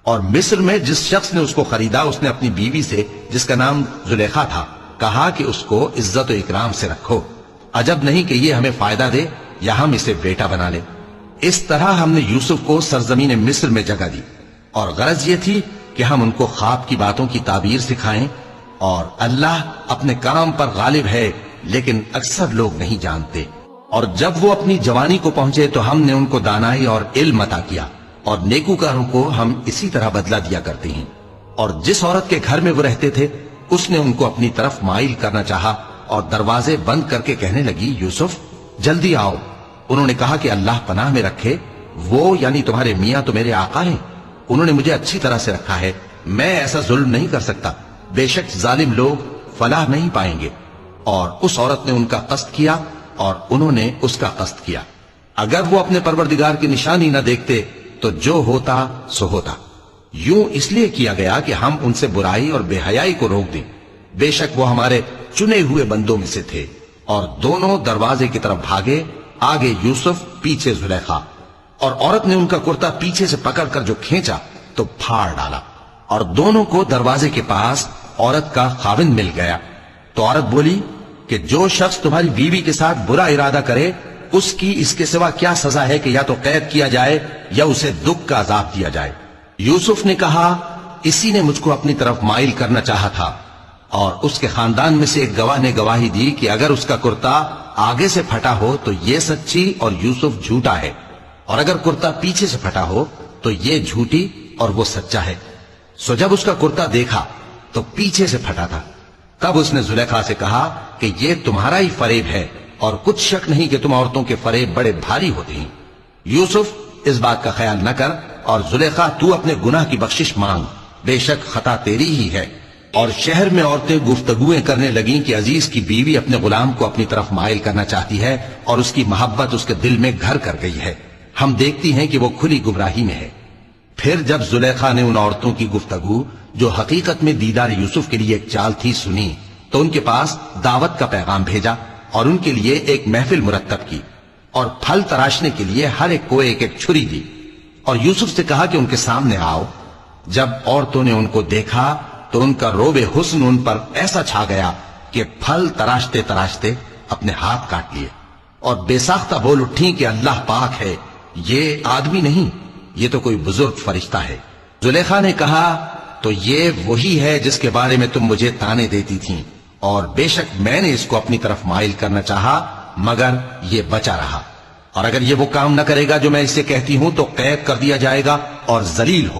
اور مصر میں جس شخص نے اس کو خریدا اس نے اپنی بیوی سے جس کا نام زلیخا تھا کہا کہ اس کو عزت و اکرام سے رکھو، عجب نہیں کہ یہ ہمیں فائدہ دے یا ہم اسے بیٹا بنا لیں۔ اس طرح ہم نے یوسف کو سرزمین مصر میں جگہ دی، اور غرض یہ تھی کہ ہم ان کو خواب کی باتوں کی تعبیر سکھائیں، اور اللہ اپنے کام پر غالب ہے لیکن اکثر لوگ نہیں جانتے۔ اور جب وہ اپنی جوانی کو پہنچے تو ہم نے ان کو دانائی اور علم عطا کیا، اور نیکوکاروں کو ہم اسی طرح بدلہ دیا کرتے ہیں۔ اور جس عورت کے گھر میں وہ رہتے تھے اس نے ان کو اپنی طرف مائل کرنا چاہا اور دروازے بند کر کے کہنے لگی، یوسف جلدی آؤ۔ انہوں نے کہا کہ اللہ پناہ میں رکھے، وہ یعنی تمہارے میاں تو میرے آقا ہیں، انہوں نے مجھے اچھی طرح سے رکھا ہے، میں ایسا ظلم نہیں کر سکتا، بے شک ظالم لوگ فلاح نہیں پائیں گے۔ اور اس عورت نے ان کا قصد کیا اور انہوں نے اس کا قصد کیا۔ اگر وہ اپنے پروردگار کی نشانی نہ دیکھتے تو جو ہوتا سو ہوتا۔ یوں اس لیے کیا گیا کہ ہم ان سے برائی اور بے حیائی کو روک دیں، بے شک وہ ہمارے چنے ہوئے بندوں میں سے تھے۔ اور دونوں دروازے کی طرف بھاگے، آگے یوسف پیچھے زلیخا، اور عورت نے ان کا کرتا پیچھے سے پکڑ کر جو کھینچا تو پھاڑ ڈالا، اور دونوں کو دروازے کے پاس عورت کا خاوند مل گیا۔ تو عورت بولی کہ جو شخص تمہاری بیوی کے ساتھ برا ارادہ کرے اس کی اس کے سوا کیا سزا ہے کہ یا تو قید کیا جائے یا اسے دکھ کا عذاب دیا جائے۔ یوسف نے کہا، اسی نے مجھ کو اپنی طرف مائل کرنا چاہا تھا۔ اور اس کے خاندان میں سے ایک گواہ نے گواہی دی کہ اگر اس کا کرتا آگے سے پھٹا ہو تو یہ سچی اور یوسف جھوٹا ہے، اور اگر کرتا پیچھے سے پھٹا ہو تو یہ جھوٹی اور وہ سچا ہے۔ سو جب اس کا کرتا دیکھا تو پیچھے سے پھٹا تھا، تب اس نے زلیخا سے کہا کہ یہ تمہارا ہی فریب ہے، اور کچھ شک نہیں کہ تم عورتوں کے فریب بڑے بھاری ہوتے ہیں۔ یوسف اس بات کا خیال نہ کر، اور زلیخا تو اپنے گناہ کی بخشش مانگ، بے شک خطا تیری ہی ہے۔ اور شہر میں عورتیں گفتگویں کرنے لگیں کہ عزیز کی بیوی اپنے غلام کو اپنی طرف مائل کرنا چاہتی ہے اور اس کی محبت اس کے دل میں گھر کر گئی ہے، ہم دیکھتی ہیں کہ وہ کھلی گمراہی میں ہے۔ پھر جب زلیخا نے ان عورتوں کی گفتگو جو حقیقت میں دیدار یوسف کے لیے ایک چال تھی سنی تو ان کے پاس دعوت کا پیغام بھیجا اور ان کے لیے ایک محفل مرتب کی، اور پھل تراشنے کے لیے ہر ایک کو ایک ایک چھری دی، اور یوسف سے کہا کہ ان کے سامنے آؤ۔ جب عورتوں نے ان کو دیکھا تو ان کا روب حسن ان پر ایسا چھا گیا کہ پھل تراشتے تراشتے اپنے ہاتھ کاٹ لیے، اور بے ساختہ بول اٹھی کہ اللہ پاک ہے، یہ آدمی نہیں، یہ تو کوئی بزرگ فرشتہ ہے۔ زلیخا نے کہا، تو یہ وہی ہے جس کے بارے میں تم مجھے تانے دیتی تھیں، اور بے شک میں نے اس کو اپنی طرف مائل کرنا چاہا مگر یہ بچا رہا، اور اگر یہ وہ کام نہ کرے گا جو میں اسے کہتی ہوں تو قید کر دیا جائے گا اور ذلیل ہو